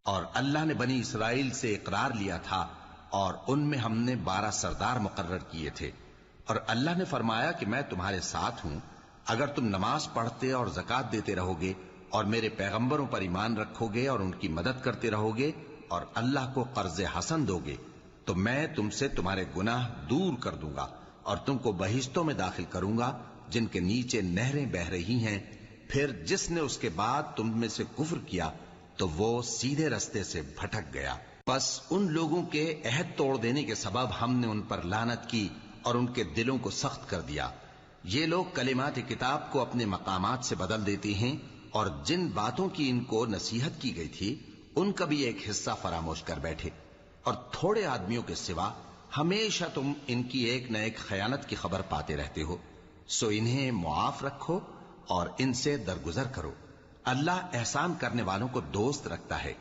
اور اللہ نے بنی اسرائیل سے اقرار لیا تھا اور ان میں ہم نے 12 سردار مقرر کیے تھے، اور اللہ نے فرمایا کہ میں تمہارے ساتھ ہوں اگر تم نماز پڑھتے اور زکات دیتے رہو گے اور میرے پیغمبروں پر ایمان رکھو گے اور ان کی مدد کرتے رہو گے اور اللہ کو قرض حسن دو گے تو میں تم سے تمہارے گناہ دور کر دوں گا اور تم کو بہشتوں میں داخل کروں گا جن کے نیچے نہریں بہ رہی ہیں۔ پھر جس نے اس کے بعد تم میں سے کفر کیا تو وہ سیدھے رستے سے بھٹک گیا۔ پس ان لوگوں کے عہد توڑ دینے کے سبب ہم نے ان پر لعنت کی اور ان کے دلوں کو سخت کر دیا۔ یہ لوگ کلمات کتاب کو اپنے مقامات سے بدل دیتے ہیں اور جن باتوں کی ان کو نصیحت کی گئی تھی ان کا بھی ایک حصہ فراموش کر بیٹھے، اور تھوڑے آدمیوں کے سوا ہمیشہ تم ان کی ایک نہ ایک خیانت کی خبر پاتے رہتے ہو، سو انہیں معاف رکھو اور ان سے درگزر کرو۔ اللہ احسان کرنے والوں کو دوست رکھتا ہے۔